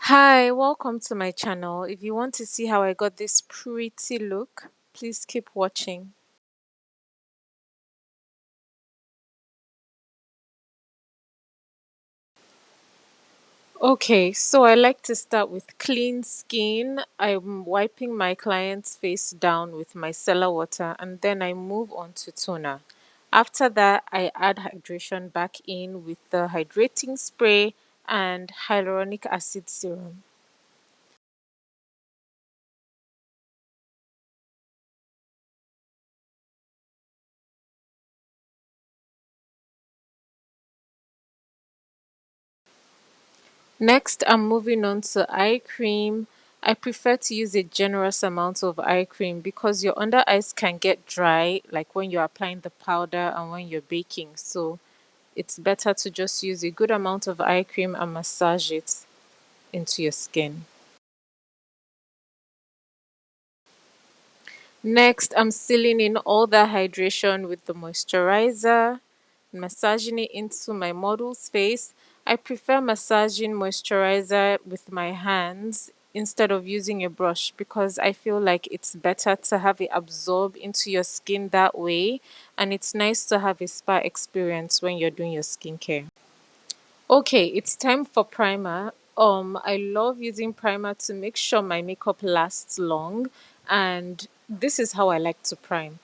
Hi, welcome to my channel. If you want to see how I got this pretty look, please keep watching. Okay, so I like to start with clean skin. I'm wiping my client's face down with micellar water and then I move on to toner. After that, I add hydration back in with the hydrating spray and hyaluronic acid serum. Next, I'm moving on to eye cream. I prefer to use a generous amount of eye cream because your under eyes can get dry, like when you're applying the powder and when you're baking. So it's better to just use a good amount of eye cream and massage it into your skin. Next, I'm sealing in all the hydration with the moisturizer, massaging it into my model's face. I prefer massaging moisturizer with my hands instead of using a brush because I feel like it's better to have it absorb into your skin that way, and it's nice to have a spa experience when you're doing your skincare. Okay, it's time for primer. I love using primer to make sure my makeup lasts long, and this is how I like to prime.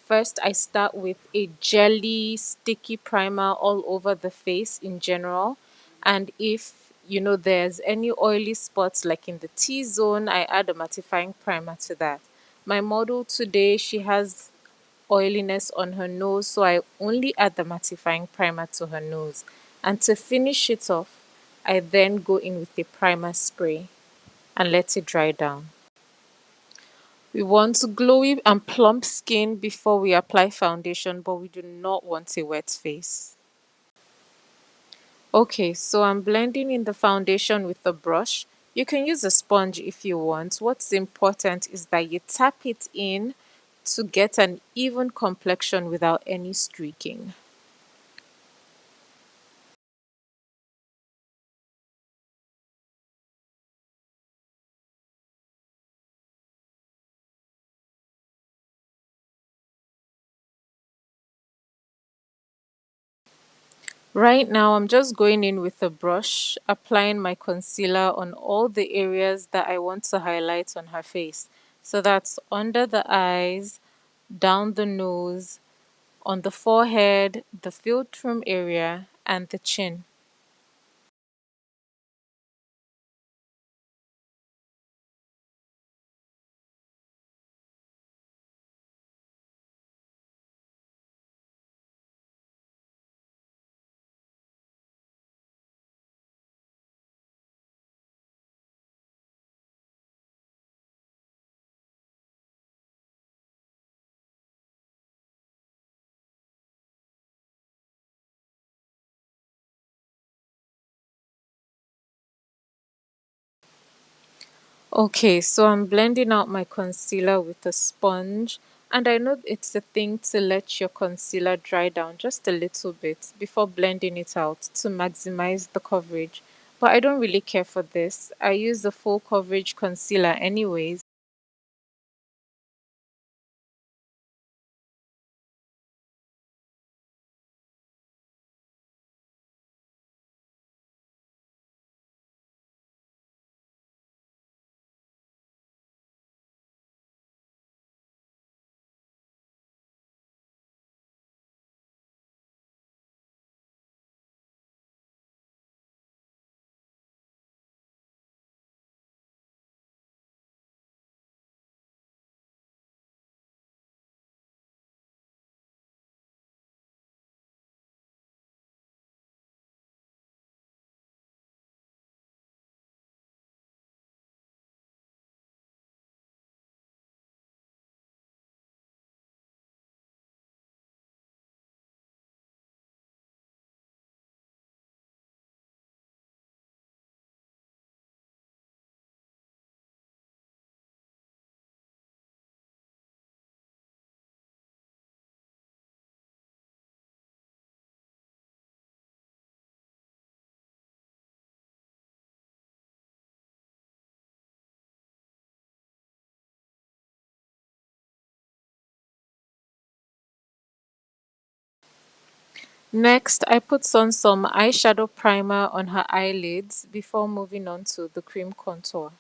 First, I start with a jelly sticky primer all over the face in general, and if there's any oily spots like in the T zone, I add a mattifying primer to that. My model today, she has oiliness on her nose, so I only add the mattifying primer to her nose. And to finish it off, I then go in with a primer spray and let it dry down. We want glowy and plump skin before we apply foundation, but we do not want a wet face. Okay, so I'm blending in the foundation with a brush. You can use a sponge if you want. What's important is that you tap it in to get an even complexion without any streaking. Right now, I'm just going in with a brush, applying my concealer on all the areas that I want to highlight on her face. So that's under the eyes, down the nose, on the forehead, the philtrum area, and the chin. Okay, so I'm blending out my concealer with a sponge, and I know it's a thing to let your concealer dry down just a little bit before blending it out to maximize the coverage. But I don't really care for this. I use the full coverage concealer anyways. Next, I put on some eyeshadow primer on her eyelids before moving on to the cream contour.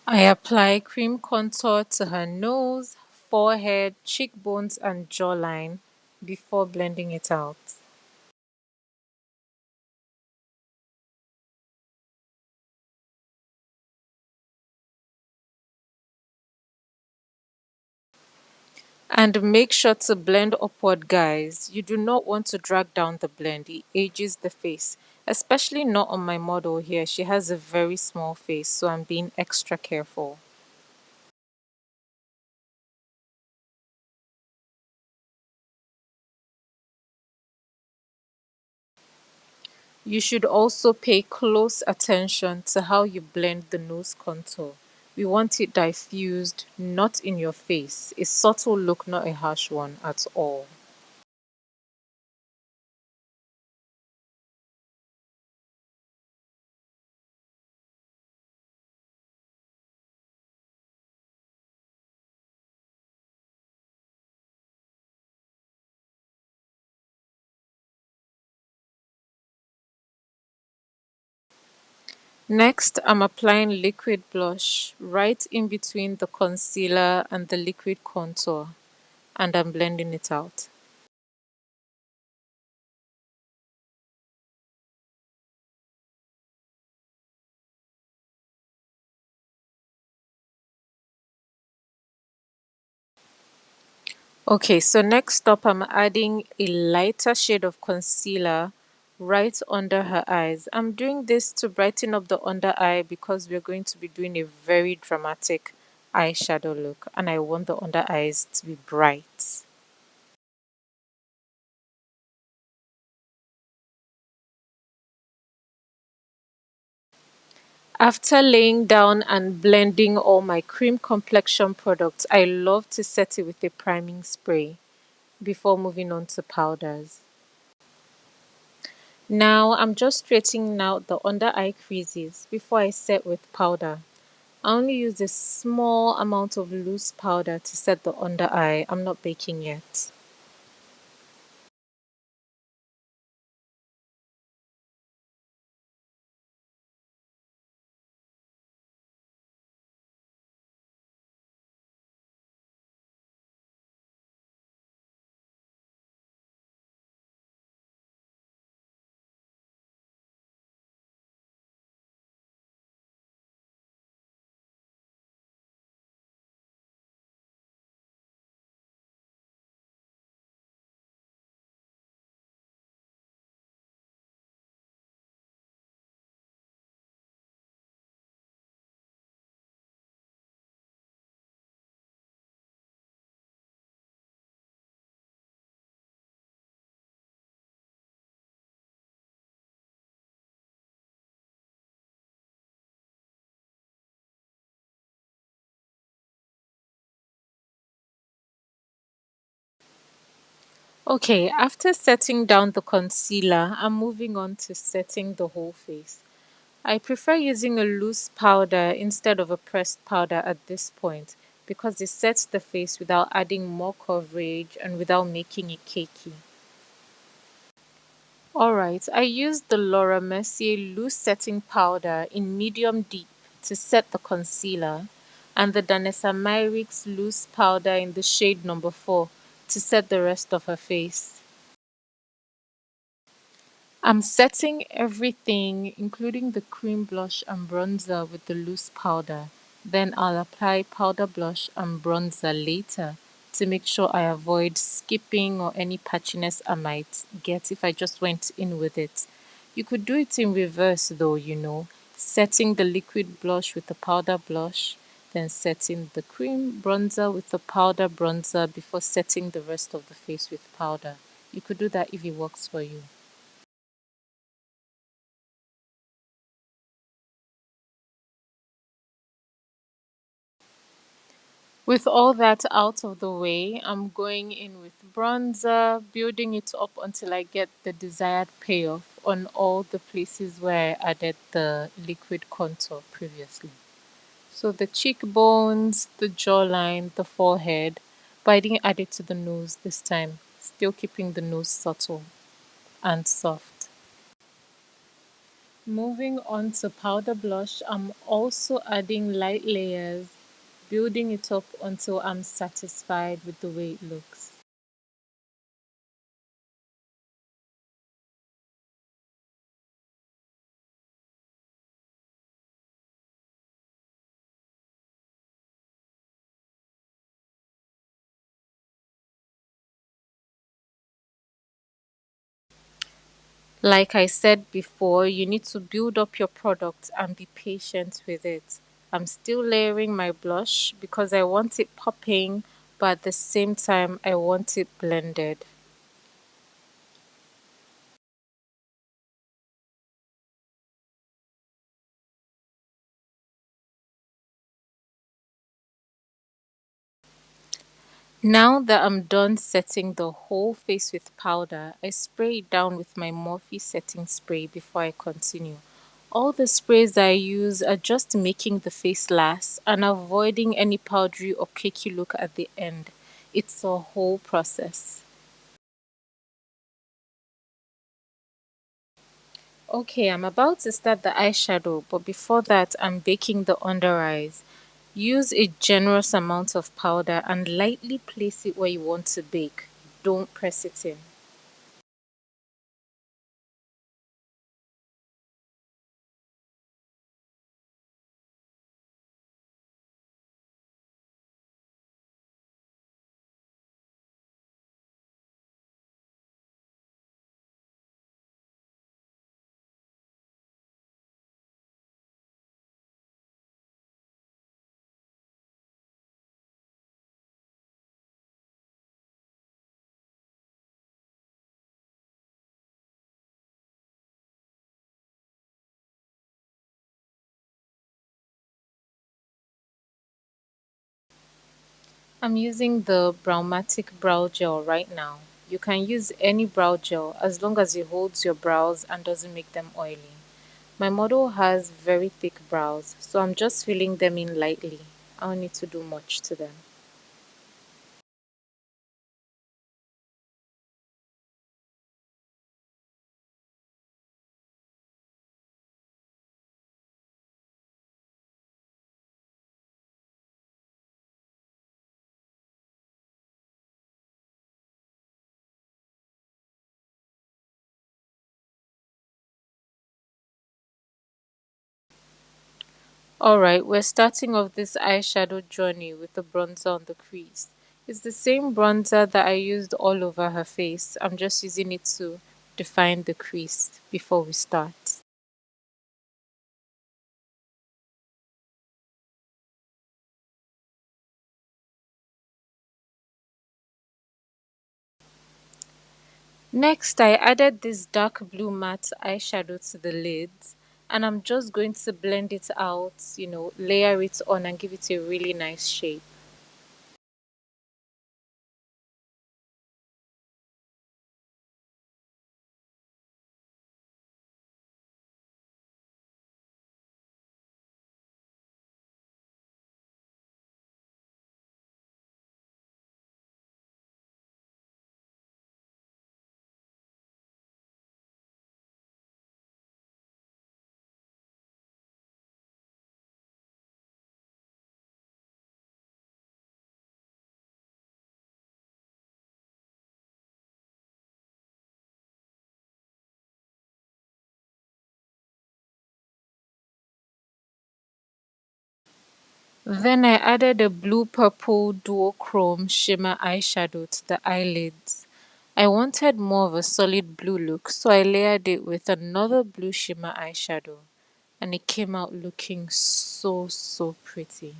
I apply cream contour to her nose, forehead, cheekbones, and jawline before blending it out. And make sure to blend upward, guys. You do not want to drag down the blend, it ages the face. Especially not on my model here. She has a very small face, so I'm being extra careful. You should also pay close attention to how you blend the nose contour. We want it diffused, not in your face. A subtle look, not a harsh one at all. Next, I'm applying liquid blush right in between the concealer and the liquid contour, and I'm blending it out. Okay, so next up, I'm adding a lighter shade of concealer right under her eyes. I'm doing this to brighten up the under eye because we're going to be doing a very dramatic eyeshadow look, and I want the under eyes to be bright. After laying down and blending all my cream complexion products, I love to set it with a priming spray before moving on to powders. Now I'm just straightening out the under eye creases before I set with powder. I only use a small amount of loose powder to set the under eye. I'm not baking yet. Okay, after setting down the concealer, I'm moving on to setting the whole face. I prefer using a loose powder instead of a pressed powder at this point because it sets the face without adding more coverage and without making it cakey. Alright, I used the Laura Mercier loose setting powder in medium deep to set the concealer and the Danessa Myricks loose powder in the shade number 4 to set the rest of her face. I'm setting everything, including the cream blush and bronzer, with the loose powder. Then I'll apply powder blush and bronzer later to make sure I avoid skipping or any patchiness I might get if I just went in with it. You could do it in reverse though, setting the liquid blush with the powder blush, then setting the cream bronzer with the powder bronzer before setting the rest of the face with powder. You could do that if it works for you. With all that out of the way, I'm going in with bronzer, building it up until I get the desired payoff on all the places where I added the liquid contour previously. So the cheekbones, the jawline, the forehead, but I didn't add it to the nose this time. Still keeping the nose subtle and soft. Moving on to powder blush, I'm also adding light layers, building it up until I'm satisfied with the way it looks. Like I said before, you need to build up your product and be patient with it. I'm still layering my blush because I want it popping, but at the same time, I want it blended. Now that I'm done setting the whole face with powder, I spray it down with my Morphe setting spray before I continue. All the sprays I use are just making the face last and avoiding any powdery or cakey look at the end. It's a whole process. Okay, I'm about to start the eyeshadow, but before that, I'm baking the under eyes. Use a generous amount of powder and lightly place it where you want to bake. Don't press it in. I'm using the Browmatic brow gel right now. You can use any brow gel as long as it holds your brows and doesn't make them oily. My model has very thick brows, so I'm just filling them in lightly. I don't need to do much to them. Alright, we're starting off this eyeshadow journey with the bronzer on the crease. It's the same bronzer that I used all over her face. I'm just using it to define the crease before we start. Next, I added this dark blue matte eyeshadow to the lids and I'm just going to blend it out, layer it on and give it a really nice shape. Then I added a blue purple duochrome shimmer eyeshadow to the eyelids. I wanted more of a solid blue look, so I layered it with another blue shimmer eyeshadow, and it came out looking so pretty.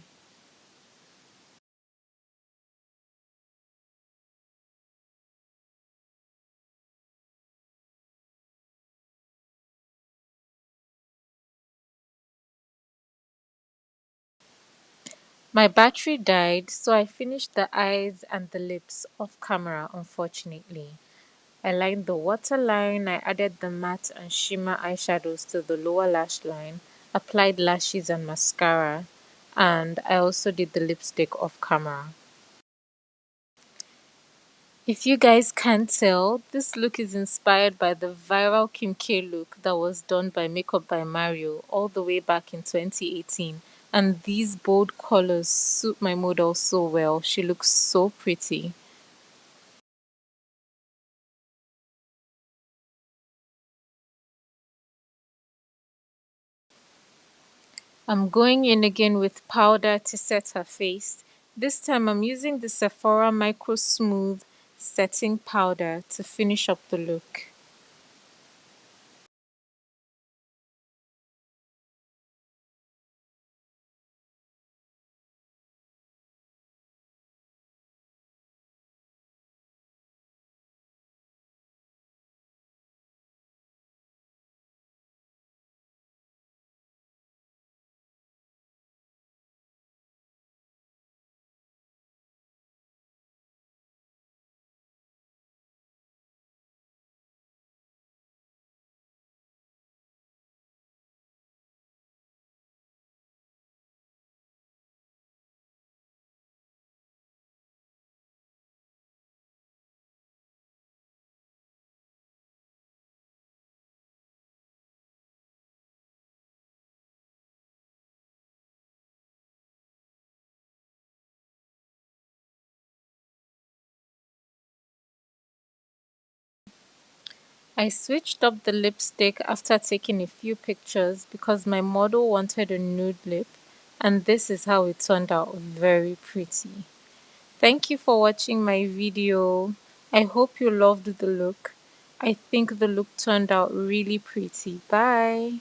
My battery died, so I finished the eyes and the lips off camera, unfortunately. I lined the waterline, I added the matte and shimmer eyeshadows to the lower lash line, applied lashes and mascara, and I also did the lipstick off camera. If you guys can't tell, this look is inspired by the viral Kim K look that was done by Makeup by Mario all the way back in 2018. And these bold colors suit my model so well. She looks so pretty. I'm going in again with powder to set her face. This time I'm using the Sephora microsmooth setting powder to finish up the look. I switched up the lipstick after taking a few pictures because my model wanted a nude lip, and this is how it turned out, very pretty. Thank you for watching my video. I hope you loved the look. I think the look turned out really pretty. Bye.